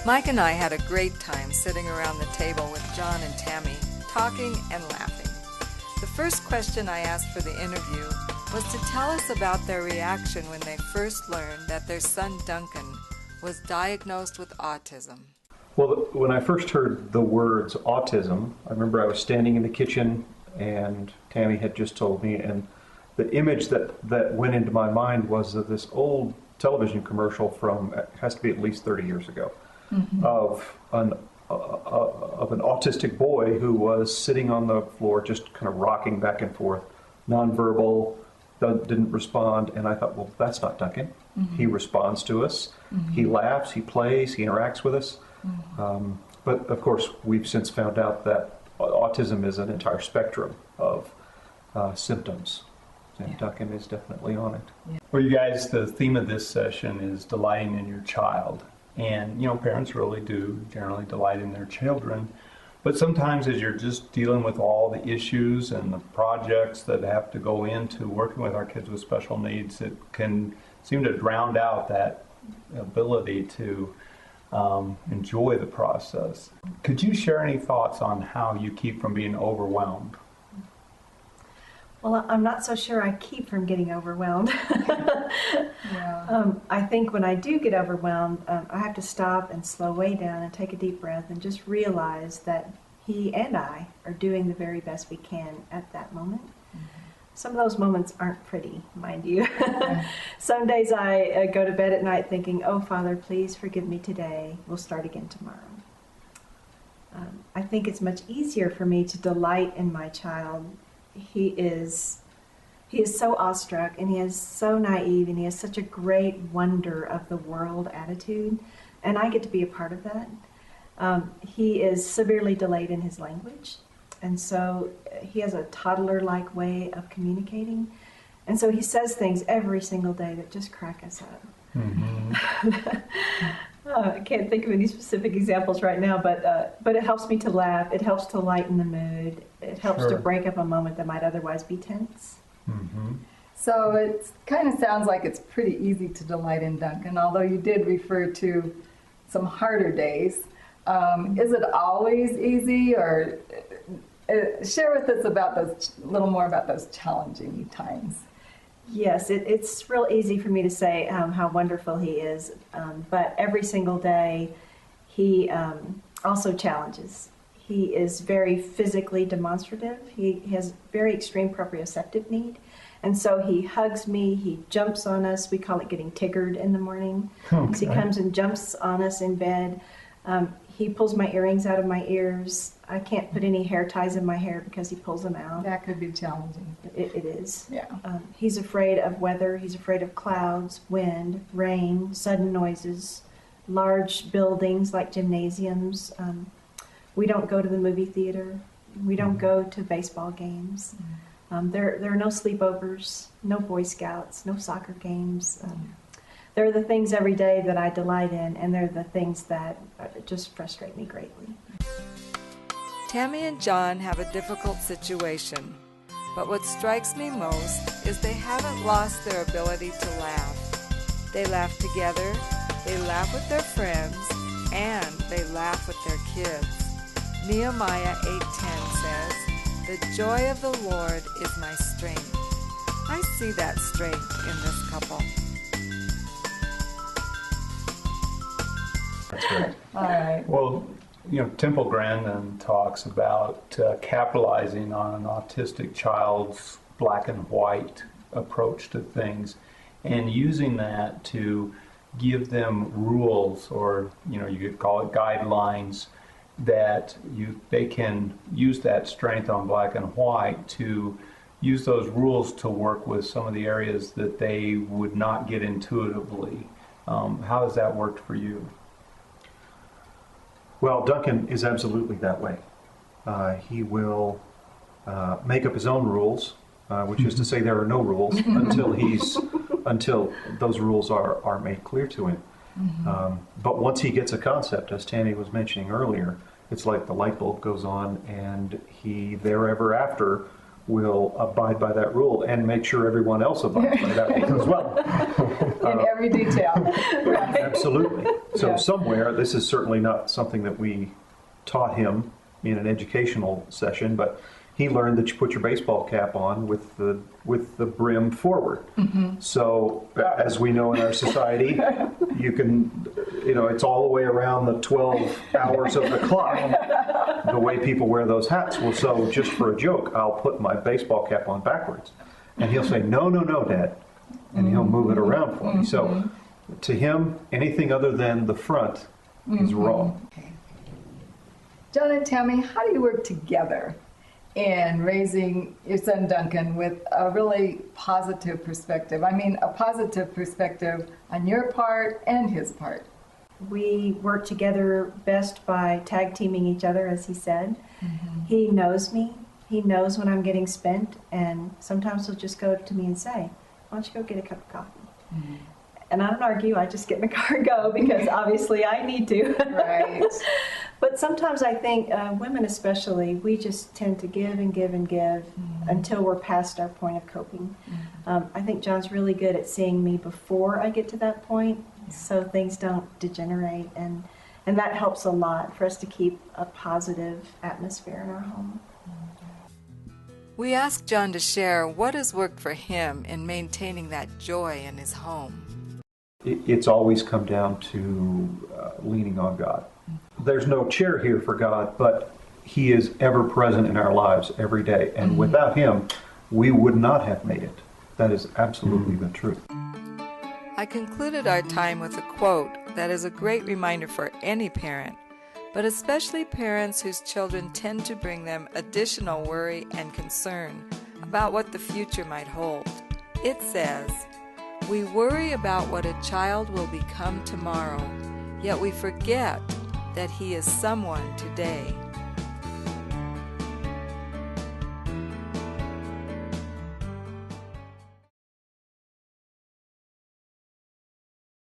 Mike and I had a great time sitting around the table with John and Tammy, talking and laughing. The first question I asked for the interview was to tell us about their reaction when they first learned that their son Duncan was diagnosed with autism. Well, when I first heard the words autism, I remember I was standing in the kitchen and Tammy had just told me, and the image that went into my mind was of this old television commercial from, it has to be at least 30 years ago, of an autistic boy who was sitting on the floor just kind of rocking back and forth, nonverbal, didn't respond, and I thought, well, that's not Duncan. He responds to us, he laughs, he plays, he interacts with us. But of course, we've since found out that autism is an entire spectrum of symptoms, and Duncan is definitely on it. Well, you guys, the theme of this session is delighting in your child. And, you know, parents really do generally delight in their children. But sometimes as you're just dealing with all the issues and the projects that have to go into working with our kids with special needs, it can seem to drown out that ability to enjoy the process. Could you share any thoughts on how you keep from being overwhelmed? Well, I'm not so sure I keep from getting overwhelmed. I think when I do get overwhelmed, I have to stop and slow way down and take a deep breath and just realize that he and I are doing the very best we can at that moment. Some of those moments aren't pretty, mind you. Some days I go to bed at night thinking, oh, Father, please forgive me today. We'll start again tomorrow. I think it's much easier for me to delight in my child. He is so awestruck, and he is so naive, and he has such a great wonder of the world attitude, and I get to be a part of that. He is severely delayed in his language, and so he has a toddler-like way of communicating, and so he says things every single day that just crack us up. I can't think of any specific examples right now, but it helps me to laugh. It helps to lighten the mood. It helps to break up a moment that might otherwise be tense. So it kind of sounds like it's pretty easy to delight in Duncan, although you did refer to some harder days. Is it always easy, or share with us about those, a little more about those challenging times? Yes, it's real easy for me to say how wonderful he is, but every single day he also challenges. He is very physically demonstrative. He has very extreme proprioceptive need, and so he hugs me, he jumps on us. We call it getting tiggered in the morning. Okay. So he comes and jumps on us in bed. He pulls my earrings out of my ears. I can't put any hair ties in my hair because he pulls them out. That could be challenging. It is. Yeah. He's afraid of weather. He's afraid of clouds, wind, rain, sudden noises, large buildings like gymnasiums. We don't go to the movie theater. We don't go to baseball games. There are no sleepovers, no Boy Scouts, no soccer games. They're the things every day that I delight in, and they're the things that just frustrate me greatly. Tammy and John have a difficult situation, but what strikes me most is they haven't lost their ability to laugh. They laugh together, they laugh with their friends, and they laugh with their kids. Nehemiah 8:10 says, "The joy of the Lord is my strength." I see that strength in this couple. That's great. All right. Well, you know, Temple Grandin talks about capitalizing on an autistic child's black and white approach to things and using that to give them rules, or, you know, you could call it guidelines, that they can use that strength on black and white to use those rules to work with some of the areas that they would not get intuitively. How has that worked for you? Well, Duncan is absolutely that way. He will make up his own rules, which is to say there are no rules until those rules are made clear to him. But once he gets a concept, as Tammy was mentioning earlier, it's like the light bulb goes on, and he therever after will abide by that rule and make sure everyone else abides by that rule as well. In every detail. Right. Absolutely. So Yeah. somewhere, this is certainly not something that we taught him in an educational session, but he learned that you put your baseball cap on with the brim forward. So as we know in our society, you can, it's all the way around the 12 hours of the clock, the way people wear those hats. Well, so just for a joke, I'll put my baseball cap on backwards. And he'll say, no, Dad. And he'll move it around for me. So to him, anything other than the front is wrong. Okay. John and Tammy, how do you work together in raising your son Duncan with a really positive perspective? I mean, a positive perspective on your part and his part. We work together best by tag teaming each other, as he said. He knows me. He knows when I'm getting spent, and sometimes he'll just go to me and say, why don't you go get a cup of coffee? And I don't argue, I just get in the car and go, because obviously I need to. Right. But sometimes I think women especially, we just tend to give and give and give until we're past our point of coping. I think John's really good at seeing me before I get to that point, so things don't degenerate, and that helps a lot for us to keep a positive atmosphere in our home. We asked John to share what has worked for him in maintaining that joy in his home. It's always come down to leaning on God. There's no chair here for God, but He is ever present in our lives every day. And without Him, we would not have made it. That is absolutely the truth. I concluded our time with a quote that is a great reminder for any parent, but especially parents whose children tend to bring them additional worry and concern about what the future might hold. It says, "We worry about what a child will become tomorrow, yet we forget that he is someone today."